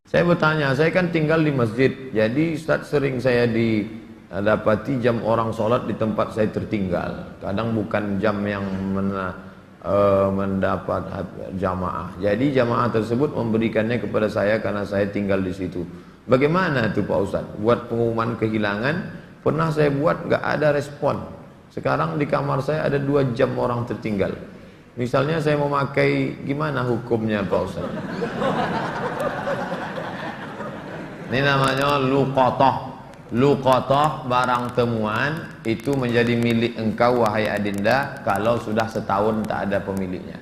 Saya bertanya, saya kan tinggal di masjid, jadi Ustaz sering saya didapati jam orang sholat di tempat saya tertinggal. Kadang bukan jam yang mendapat jamaah. Jadi jamaah tersebut memberikannya kepada saya karena saya tinggal di situ. Bagaimana itu Pak Ustaz? Buat pengumuman kehilangan, pernah saya buat nggak ada respon. Sekarang di kamar saya ada 2 jam orang tertinggal. Misalnya saya mau pakai, gimana hukumnya Pak Ustaz? Ini namanya luqatah. Luqatah, barang temuan itu menjadi milik engkau wahai adinda kalau sudah setahun tak ada pemiliknya.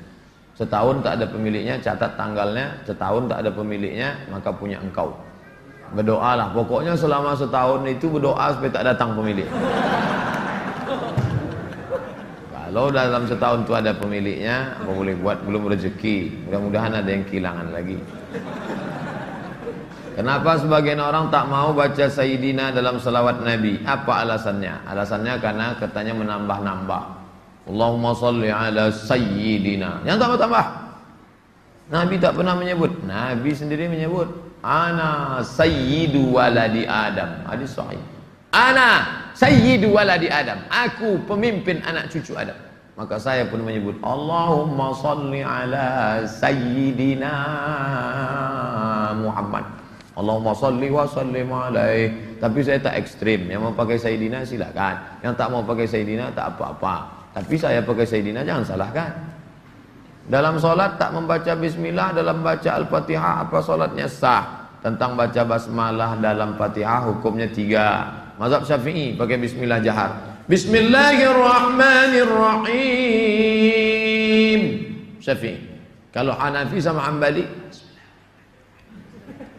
Setahun tak ada pemiliknya, catat tanggalnya. Setahun tak ada pemiliknya, maka punya engkau. Berdoalah, pokoknya selama setahun itu berdoa supaya tak datang pemilik. Kalau dalam setahun itu ada pemiliknya, apa boleh buat, belum rezeki. Mudah-mudahan ada yang kehilangan lagi. Kenapa sebagian orang tak mau baca Sayyidina dalam salawat Nabi? Apa alasannya? Alasannya karena katanya menambah-nambah. Allahumma salli ala Sayyidina. Yang tambah-tambah. Nabi tak pernah menyebut. Nabi sendiri menyebut. Ana Sayyidu waladi Adam. Hadis sahih. Ana Sayyidu waladi Adam. Aku pemimpin anak cucu Adam. Maka saya pun menyebut Allahumma salli ala Sayyidina Muhammad. Allahumma salli wa sallim alaih. Tapi saya tak ekstrim. Yang mau pakai Sayyidina silakan. Yang tak mau pakai Sayyidina tak apa-apa. Tapi saya pakai Sayyidina jangan salahkan. Dalam solat tak membaca bismillah dalam baca Al-Fatihah, apa solatnya sah? Tentang baca basmalah dalam Fatihah hukumnya 3. Mazhab Syafi'i pakai bismillah jahar. Bismillahirrahmanirrahim. Syafi'i. Kalau Hanafi sama Hambali,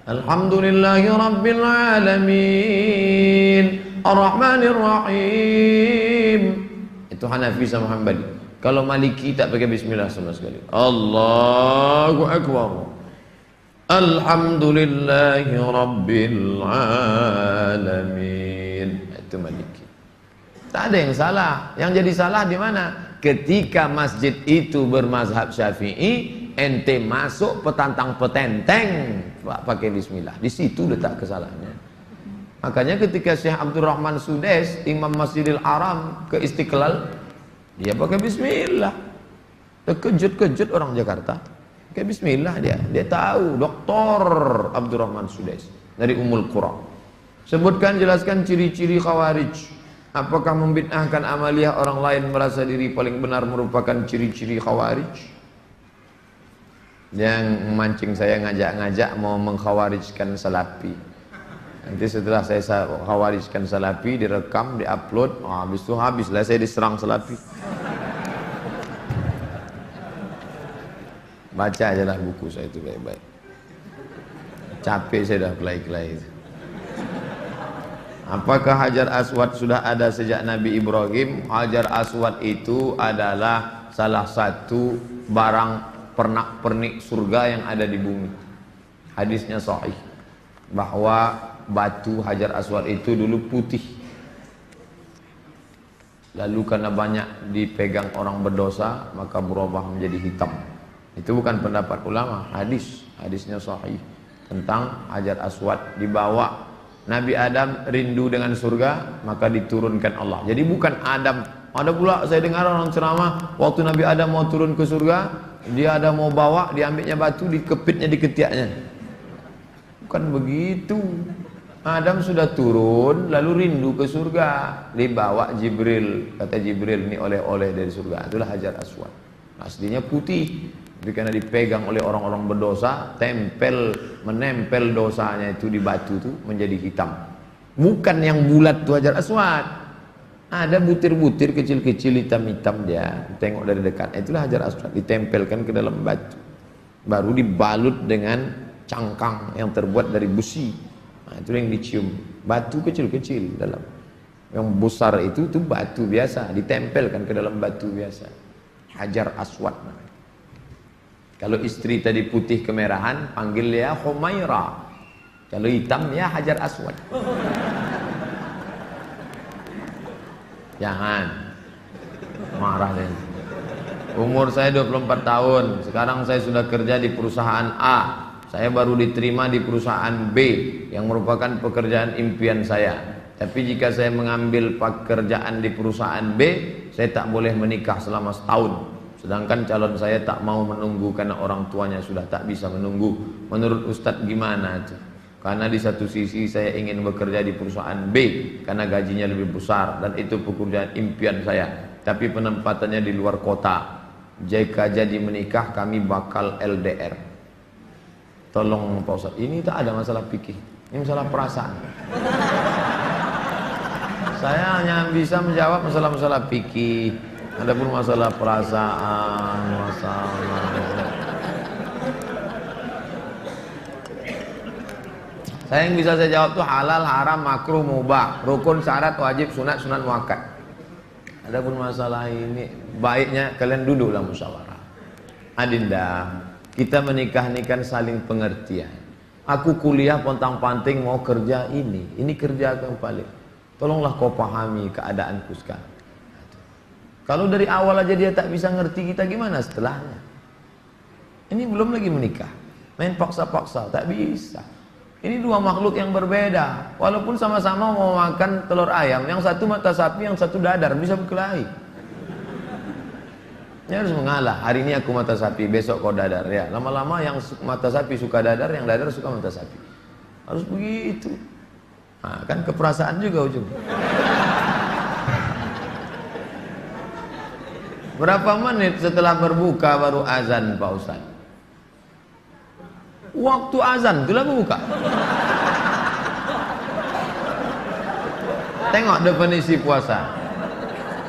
Alhamdulillahi Rabbil Alamin Ar-Rahmanir Rahim. Itu Hanafi sama Hambali. Kalau Maliki tak pakai bismillah sama sekali. Allahu Akbar. Alhamdulillahi Rabbil Alamin. Itu Maliki. Tak ada yang salah. Yang jadi salah di mana? Ketika masjid itu bermazhab Syafi'i, ente masuk petantang petenteng pakai bismillah, di situ letak kesalahannya. Makanya ketika Syekh Abdurrahman Sudes, Imam Masjidil Haram ke Istiqlal, dia pakai bismillah. Terkejut-kejut orang Jakarta. Pakai bismillah dia tahu. Dr. Abdurrahman Sudes dari Ummul Qura. Sebutkan, jelaskan ciri-ciri khawarij. Apakah membid'ahkan amaliyah orang lain merasa diri paling benar merupakan ciri-ciri khawarij? Yang memancing saya ngajak-ngajak mau mengkhawarijkan salafi. Nanti setelah saya khawarijkan salafi, direkam, diupload, habis itu habislah saya diserang salafi. Baca aja lah buku saya itu baik-baik. Capek saya dah kelai-kelai itu. Apakah Hajar Aswad sudah ada sejak Nabi Ibrahim? Hajar Aswad itu adalah salah satu barang pernak-pernik surga yang ada di bumi. Hadisnya sahih bahwa batu Hajar Aswad itu dulu putih, lalu karena banyak dipegang orang berdosa maka berubah menjadi hitam. Itu bukan pendapat ulama, hadisnya sahih tentang Hajar Aswad. Dibawa Nabi Adam rindu dengan surga, maka diturunkan Allah. Jadi bukan Adam. Ada pula saya dengar orang ceramah, waktu Nabi Adam mau turun ke surga, dia ada mau bawa, diambilnya batu, dikepitnya di ketiaknya. Bukan begitu. Adam sudah turun, lalu rindu ke surga, dibawa Jibril. Kata Jibril, ini oleh-oleh dari surga. Itulah Hajar Aswad. Aslinya putih, tapi karena dipegang oleh orang-orang berdosa, menempel dosanya itu di batu itu menjadi hitam. Bukan yang bulat itu Hajar Aswad. Ada butir-butir kecil-kecil hitam-hitam dia, tengok dari dekat. Itulah Hajar Aswad, ditempelkan ke dalam batu. Baru dibalut dengan cangkang yang terbuat dari besi. Nah, itu yang dicium. Batu kecil-kecil dalam. Yang besar itu batu biasa, ditempelkan ke dalam batu biasa. Hajar Aswad. Kalau istri tadi putih kemerahan, panggil dia Humaira. Kalau hitam ya Hajar Aswad. Jangan marah deh. Umur saya 24 tahun. Sekarang saya sudah kerja di perusahaan A. Saya baru diterima di perusahaan B yang merupakan pekerjaan impian saya. Tapi jika saya mengambil pekerjaan di perusahaan B, saya tak boleh menikah selama setahun. Sedangkan calon saya tak mau menunggu karena orang tuanya sudah tak bisa menunggu. Menurut Ustadz gimana? Karena di satu sisi saya ingin bekerja di perusahaan B karena gajinya lebih besar dan itu pekerjaan impian saya. Tapi penempatannya di luar kota. Jika jadi menikah kami bakal LDR. Tolong Pak Ustadz, ini tak ada masalah fikih, ini masalah perasaan. Saya hanya bisa menjawab masalah-masalah fikih. Adapun masalah perasaan, saya yang bisa saya jawab tuh halal, haram, makruh, mubah, rukun, syarat, wajib, sunat, sunan muakkad. Adapun masalah ini baiknya kalian duduklah musyawarah. Adinda, kita menikah ini kan saling pengertian. Aku kuliah pontang-panting mau kerja ini kerja yang paling. Tolonglah kau pahami keadaanku sekarang. Kalau dari awal aja dia tak bisa ngerti kita, gimana setelahnya? Ini belum lagi menikah, main paksa-paksa, tak bisa. Ini dua makhluk yang berbeda. Walaupun sama-sama mau makan telur ayam, yang satu mata sapi, yang satu dadar, bisa berkelahi. Ini harus mengalah. Hari ini aku mata sapi, besok kau dadar. Ya, lama-lama yang mata sapi suka dadar, yang dadar suka mata sapi. Harus begitu. Nah, kan keperasaan juga ujung. Berapa menit setelah berbuka baru azan Pak Ustaz? Waktu azan itulah berbuka. Tengok definisi puasa.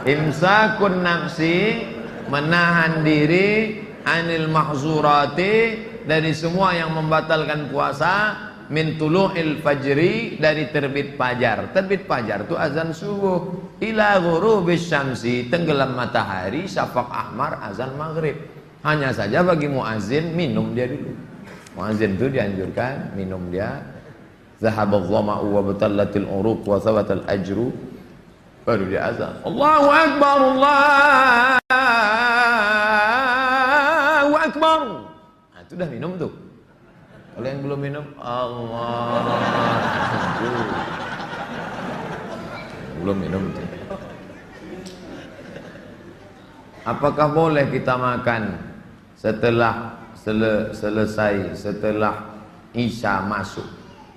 Imsakun nafsi, menahan diri, anil mahzurati, dari semua yang membatalkan puasa, min tulu'il fajri, dari terbit fajar. Terbit fajar itu azan subuh, ila ghurubis syamsi, tenggelam matahari, syafaq ahmar, azan maghrib. Hanya saja bagi muazin minum dia dulu. Muazin itu dianjurkan minum dia. Zahabadh dhama'u wa batallatil uruq wa thabatal ajru, baru dia azan. Allahu akbar, Allahu akbar. Nah, itu dah minum tuh. Kalau yang belum minum, Allah, belum minum tuh. Apakah boleh kita makan setelah selesai, setelah Isya masuk?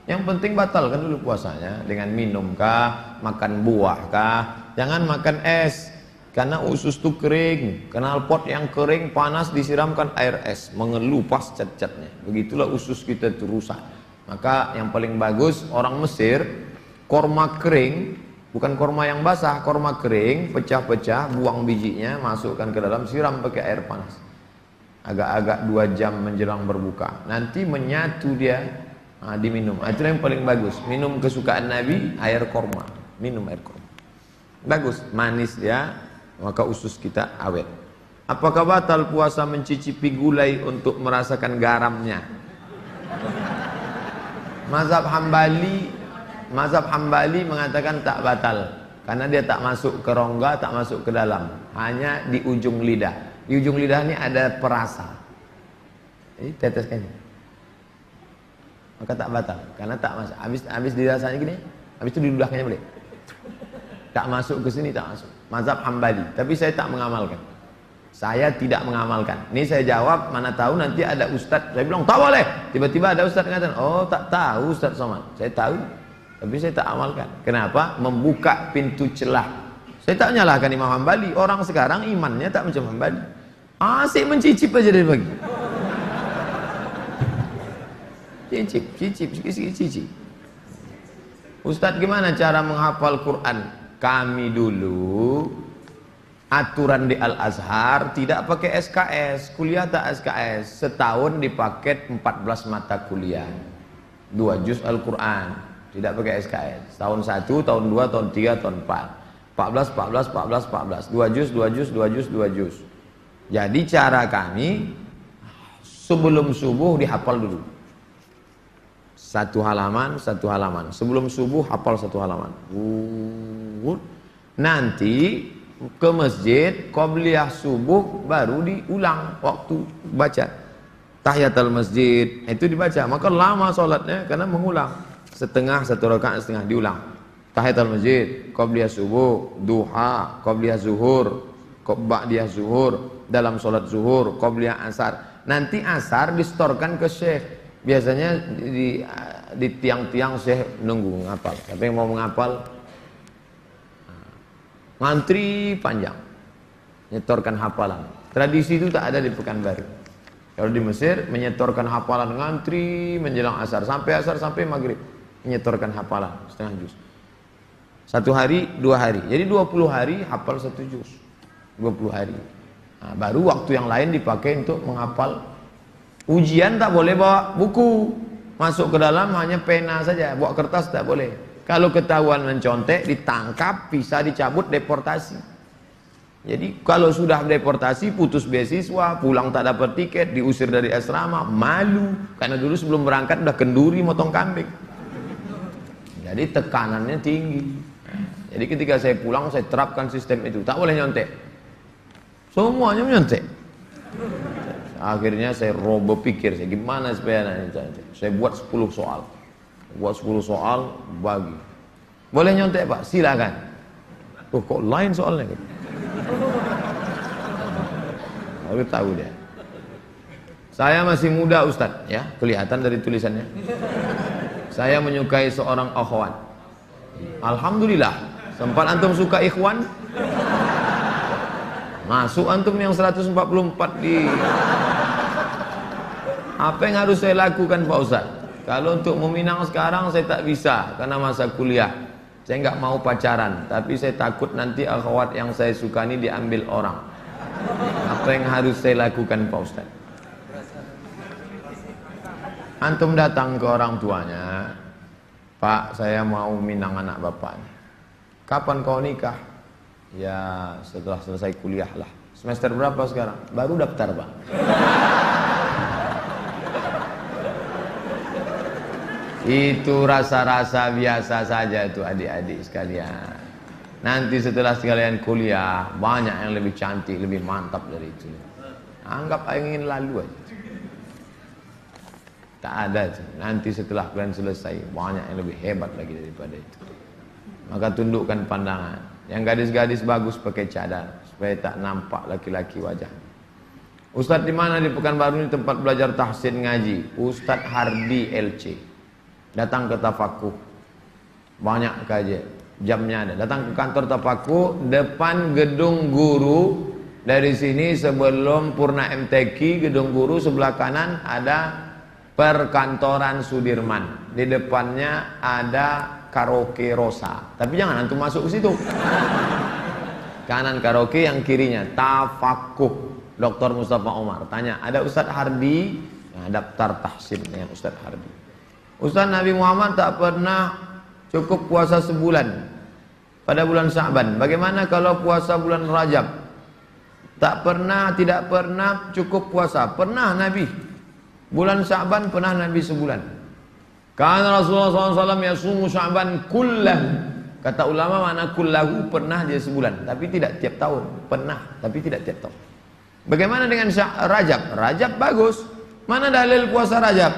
Yang penting batalkan dulu puasanya dengan minum kah, makan buah kah. Jangan makan es, karena usus itu kering. Knalpot yang kering panas disiramkan air es, mengelupas cat-catnya. Begitulah usus kita itu rusak. Maka yang paling bagus orang Mesir, korma kering, bukan korma yang basah, korma kering, pecah-pecah, buang bijinya, masukkan ke dalam, siram pakai air panas. Agak-agak 2 jam menjelang berbuka. Nanti menyatu dia, diminum. Itu yang paling bagus. Minum kesukaan Nabi, air korma. Minum air korma. Bagus, manis dia, maka usus kita awet. Apakah batal puasa mencicipi gulai untuk merasakan garamnya? Mazhab Hambali mengatakan tak batal, karena dia tak masuk ke rongga, tak masuk ke dalam, hanya di ujung lidah. Di ujung lidah ini ada perasa. Jadi teteskan, maka tak batal, karena tak masuk. Habis dirasanya gini, habis itu diludahkannya boleh. Tak masuk ke sini, tak masuk. Mazhab Hambali, tapi saya tak mengamalkan. Saya tidak mengamalkan. Ini saya jawab, mana tahu nanti ada ustadz. Saya bilang tak boleh. Tiba-tiba ada ustadz mengatakan, oh tak tahu Ustadz Somad. Saya tahu, tapi saya tak amalkan. Kenapa? Membuka pintu celah. Saya tak menyalahkan Imam Hambali. Orang sekarang imannya tak macam Hambali. Asik mencicip aja dari pagi. Cicip. Ustadz gimana cara menghafal Quran? Kami dulu aturan di Al-Azhar tidak pakai SKS, kuliah tak SKS, setahun dipaket 14 mata kuliah, 2 juz Al-Quran, tidak pakai SKS, tahun 1, tahun 2, tahun 3, tahun 4, 14, 2 juz. Jadi cara kami sebelum subuh dihafal dulu. Satu halaman, sebelum subuh hafal 1 halaman. Nanti ke masjid, qobliyah subuh baru diulang waktu baca. tahiyatul masjid itu dibaca, maka lama sholatnya karena mengulang setengah, satu rakaat setengah diulang. Tahiyatul masjid, qabliyah subuh, duha, qabliyah zuhur, ba'diyah zuhur, dalam sholat zuhur, qabliyah asar. Nanti asar distorkan ke syekh. Biasanya di tiang-tiang syekh nunggu ngapal. Siapa yang mau menghafal? Ngantri panjang, nyetorkan hafalan. Tradisi itu tak ada di Pekanbaru. Kalau di Mesir menyetorkan hafalan, ngantri menjelang asar sampai maghrib, menyetorkan hafalan setengah juz. 1 hari 2 hari, jadi 20 hari hafal 1 juz, 20 hari. Nah, baru waktu yang lain dipakai untuk menghafal. Ujian tak boleh bawa buku, masuk ke dalam hanya pena saja, bawa kertas tak boleh. Kalau ketahuan mencontek, ditangkap, bisa dicabut, deportasi. Jadi kalau sudah deportasi, putus beasiswa, pulang tak dapat tiket, diusir dari asrama, malu. Karena dulu sebelum berangkat udah kenduri motong kambing. Jadi tekanannya tinggi. Jadi ketika saya pulang, saya terapkan sistem itu, tak boleh nyontek. Semuanya menyontek. Akhirnya saya berpikir, gimana supaya nanti. Saya buat 10 soal. Buat 10 soal, bagi. Boleh nyontek Pak? Silakan. Oh, kok lain soalnya? Baru tahu dia. Saya masih muda Ustadz, ya, kelihatan dari tulisannya. Saya menyukai seorang akhwat. Alhamdulillah. Sempat antum suka ikhwan? Masuk antum yang 144 di. Apa yang harus saya lakukan Pak Ustadz? Kalau untuk meminang sekarang saya tak bisa karena masa kuliah. Saya nggak mau pacaran, tapi saya takut nanti akhwat yang saya suka ini diambil orang. Apa yang harus saya lakukan Pak Ustadz? Antum datang ke orang tuanya, Pak, saya mau minang anak bapak. Kapan kau nikah? Ya setelah selesai kuliah lah. Semester berapa sekarang? Baru daftar Pak. Itu rasa-rasa biasa saja itu adik-adik sekalian. Nanti setelah sekalian kuliah, banyak yang lebih cantik, lebih mantap dari itu. Anggap ingin lalu aja. Tak ada itu. Nanti setelah kalian selesai, banyak yang lebih hebat lagi daripada itu. Maka tundukkan pandangan. Yang gadis-gadis bagus pakai cadar supaya tak nampak laki-laki wajah. Ustadz di mana di Pekanbaru ini tempat belajar tahsin ngaji? Ustadz Hardi LC. Datang ke Tafakuh. Banyak kajian. Jamnya ada. Datang ke kantor Tafakuh depan gedung guru. Dari sini sebelum Purna MTQ, gedung guru sebelah kanan ada perkantoran Sudirman. Di depannya ada karaoke Rosa. Tapi jangan antum masuk ke situ. Kanan karaoke, yang kirinya Tafakuh. Dr. Mustafa Omar. Tanya, ada Ustadz Hardi? Nah, daftar tahsin dengan Ustadz Hardi. Ustadz, Nabi Muhammad tak pernah cukup puasa sebulan pada bulan Sya'ban. Bagaimana kalau puasa bulan Rajab? Tak pernah, tidak pernah cukup puasa. Pernah Nabi. Bulan Sya'ban pernah Nabi sebulan. Karena Rasulullah SAW yasumu Sya'ban kullahu. Kata ulama mana kullahu, pernah dia sebulan. Tapi tidak tiap tahun. Pernah, tapi tidak tiap tahun. Bagaimana dengan Rajab? Rajab bagus. Mana dalil puasa Rajab?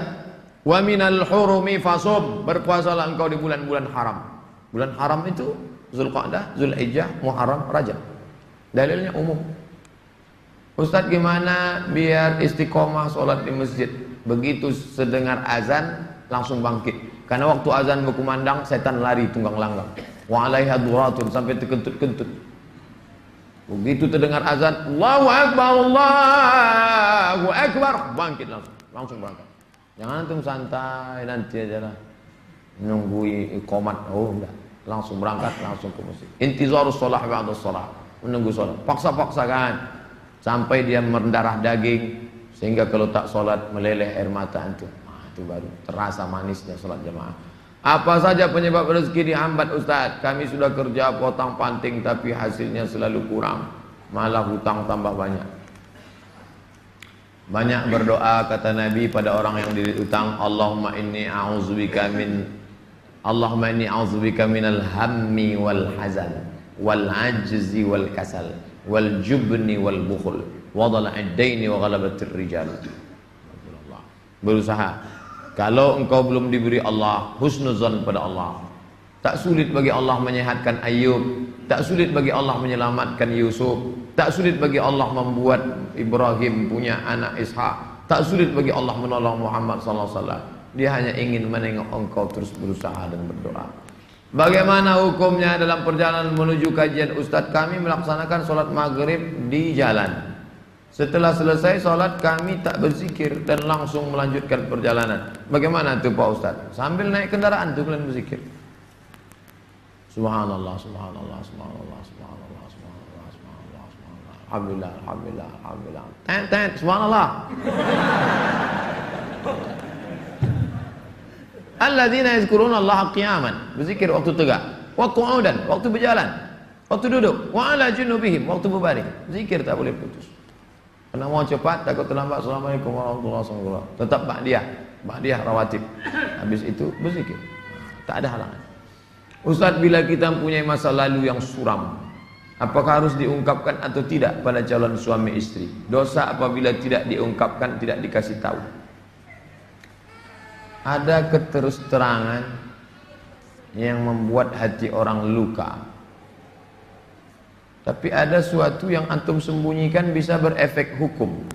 Wa minal hurumi fasum. Berpuasalah engkau di bulan-bulan haram. Bulan haram itu Zulqa'dah, Zulhijjah, Muharram, Rajab. Dalilnya umum. Ustadz, gimana biar istiqomah sholat di masjid? Begitu sedengar azan langsung bangkit. Karena waktu azan berkumandang setan lari tunggang langgang. Wa alaiha duratun, sampai terkentut-kentut. Begitu terdengar azan, Allahu Akbar, Allahu Akbar, bangkit langsung berangkat. Jangan antum santai nanti aja lah nunggu iqamat. Oh enggak, langsung berangkat, langsung ke masjid. Intizarus shalah ba'da shalah, menunggu sholat. Paksa-paksakan sampai dia mendarah daging sehingga kalau tak sholat meleleh air mata antum. Itu baru terasa manisnya sholat jamaah. Apa saja penyebab rezeki dihambat Ustaz? Kami sudah kerja potong panting tapi hasilnya selalu kurang, malah hutang tambah banyak. Banyak berdoa kata Nabi pada orang yang dililit utang, Allahumma inni a'udzubika minal hammi wal hazan wal ajzi wal kasal wal jubni wal bukhul wa dhala'id daini wa ghalabatir rijal. berusaha. Kalau engkau belum diberi Allah, husnuzan pada Allah. Tak sulit bagi Allah menyehatkan Ayub, tak sulit bagi Allah menyelamatkan Yusuf, tak sulit bagi Allah membuat Ibrahim punya anak Ishak, tak sulit bagi Allah menolong Muhammad sallallahu alaihi wasallam. Dia hanya ingin menengok engkau terus berusaha dan berdoa. Bagaimana hukumnya dalam perjalanan menuju kajian Ustadz? Kami melaksanakan sholat maghrib di jalan. Setelah selesai sholat kami tak berzikir dan langsung melanjutkan perjalanan. Bagaimana itu Pak Ustadz? Sambil naik kendaraan tuh kalian berzikir. Subhanallah, subhanallah, subhanallah, subhanallah, subhanallah, subhanallah, subhanallah. Alhamdulillah, alhamdulillah, alhamdulillah. Tet, subhanallah. Alladzina yazkuruna Allah qiyaman, berzikir waktu tegak, wa qu'udan, waktu berjalan, waktu duduk, wa ala junubihim, waktu berbaring. Zikir tak boleh putus. Karena mau cepat takut terlambat. Assalamualaikum warahmatullahi wabarakatuh. Tetap ba'diyah rawatib. Habis itu berzikir. Tak ada halangan. Ustaz, bila kita mempunyai masa lalu yang suram, apakah harus diungkapkan atau tidak pada calon suami istri? Dosa apabila tidak diungkapkan, tidak dikasih tahu. Ada keterus-terangan yang membuat hati orang luka. Tapi ada suatu yang antum sembunyikan bisa berefek hukum.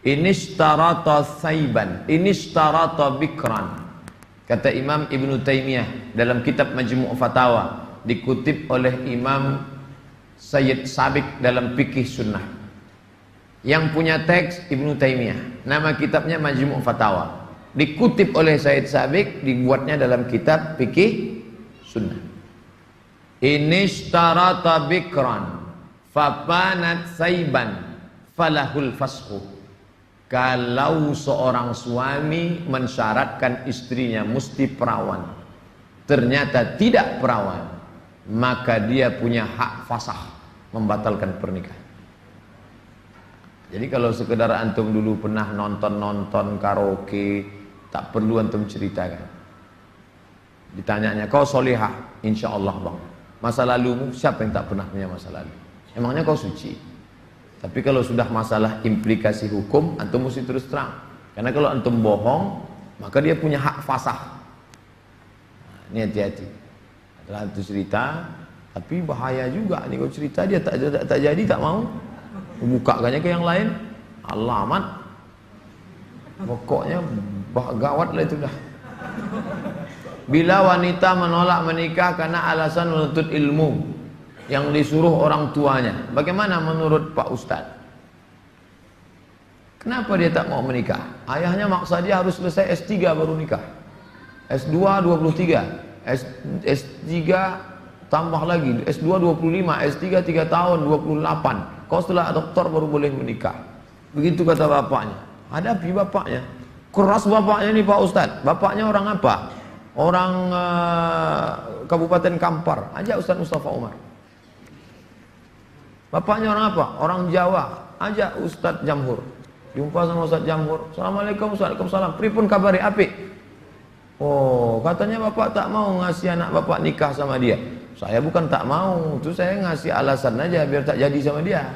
Inishtarata saiban, inishtarata bikran. Kata Imam Ibn Taymiyah dalam kitab Majmu' Fatawa, dikutip oleh Imam Sayyid Sabiq dalam Fikih Sunnah. Yang punya teks Ibn Taymiyah, nama kitabnya Majmu' Fatawa. Dikutip oleh Sayyid Sabiq, dibuatnya dalam kitab Fikih Sunnah. Inishtarata bikran fapanat saiban falahul fashu. Kalau seorang suami mensyaratkan istrinya mesti perawan, ternyata tidak perawan, maka dia punya hak fasah membatalkan pernikahan. Jadi kalau sekedar antum dulu pernah nonton karaoke, tak perlu antum ceritakan. Ditanyanya, kau solihah? Insya Allah bang. Masa lalumu, siapa yang tak pernah punya masa lalu? Emangnya kau suci? Tapi kalau sudah masalah implikasi hukum, antum mesti terus terang. Karena kalau antum bohong, maka dia punya hak fasah. Nah, ini hati-hati. Adalah itu cerita, tapi bahaya juga nih kalau cerita dia tak jadi, tak mau. Bukakannya ke yang lain, alamat. Pokoknya gawat lah itu dah. Bila wanita menolak menikah karena alasan menuntut ilmu yang disuruh orang tuanya, bagaimana menurut Pak Ustadz? Kenapa dia tak mau menikah? Ayahnya maksa dia harus selesai S3 baru nikah. S2 23, S3 tambah lagi, S2 25, S3 3 tahun 28. Kau setelah doktor baru boleh menikah. Begitu kata bapaknya. Hadapi bapaknya. Keras bapaknya nih Pak Ustadz. Bapaknya orang apa? Orang Kabupaten Kampar. Ajak Ustadz Mustafa Umar. Bapaknya orang apa? Orang Jawa. Ajak Ustadz Jamhur. Jumpa sama Ustadz Jamhur. Assalamualaikum, Waalaikumsalam. Pripun kabari apik? Oh, katanya bapak tak mau ngasih anak bapak nikah sama dia. Saya bukan tak mau, itu saya ngasih alasan aja biar tak jadi sama dia.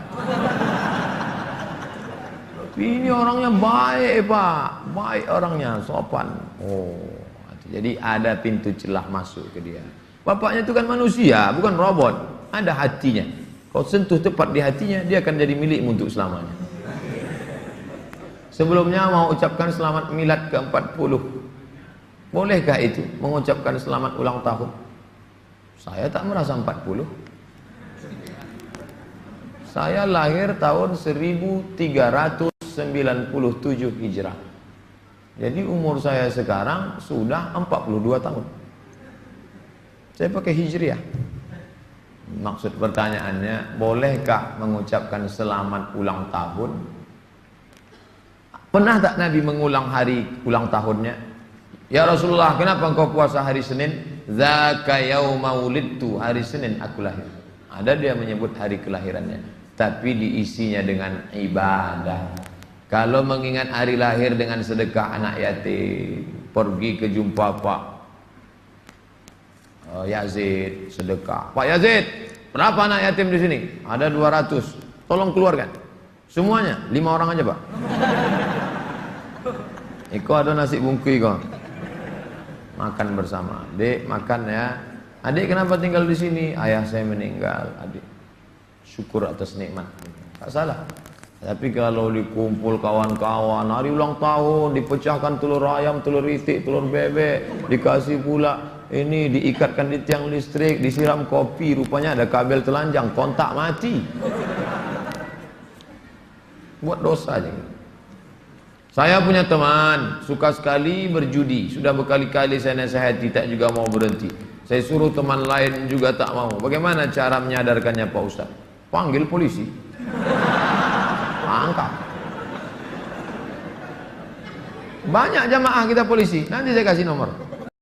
Ini orangnya baik Pak, baik orangnya, sopan. Oh, jadi ada pintu celah masuk ke dia. Bapaknya itu kan manusia, bukan robot. Ada hatinya. Kau sentuh tepat di hatinya, dia akan jadi milikmu untuk selamanya. Sebelumnya mau ucapkan selamat milad ke-40. Bolehkah itu mengucapkan selamat ulang tahun? Saya tak merasa 40. Saya lahir tahun 1397 Hijrah. Jadi umur saya sekarang sudah 42 tahun. Saya pakai Hijriah. Maksud pertanyaannya, bolehkah mengucapkan selamat ulang tahun? Pernah tak Nabi mengulang hari ulang tahunnya? Ya Rasulullah, kenapa engkau puasa hari Senin? Zaka yauma wulidtu, hari Senin aku lahir. Ada dia menyebut hari kelahirannya, tapi diisinya dengan ibadah. Kalau mengingat hari lahir dengan sedekah anak yatim, pergi ke jumpa Pak Yazid, sedekah. Pak Yazid, berapa anak yatim di sini? Ada 200. Tolong keluarkan. Semuanya, 5 orang aja Pak. Iko ada nasi bungkui kok. Makan bersama. Dek, makan ya. Adik kenapa tinggal di sini? Ayah saya meninggal. Adik syukur atas nikmat. Tak salah. Tapi kalau dikumpul kawan-kawan, hari ulang tahun, dipecahkan telur ayam, telur itik, telur bebek, dikasih pula ini, diikatkan di tiang listrik, disiram kopi, rupanya ada kabel telanjang, kontak mati. Buat dosa aja. Saya punya teman, suka sekali berjudi. Sudah berkali-kali saya nasihati, tak juga mau berhenti. Saya suruh teman lain juga tak mau. Bagaimana cara menyadarkannya Pak Ustaz? Panggil polisi. Angkat. Banyak jamaah kita polisi. Nanti saya kasih nomor.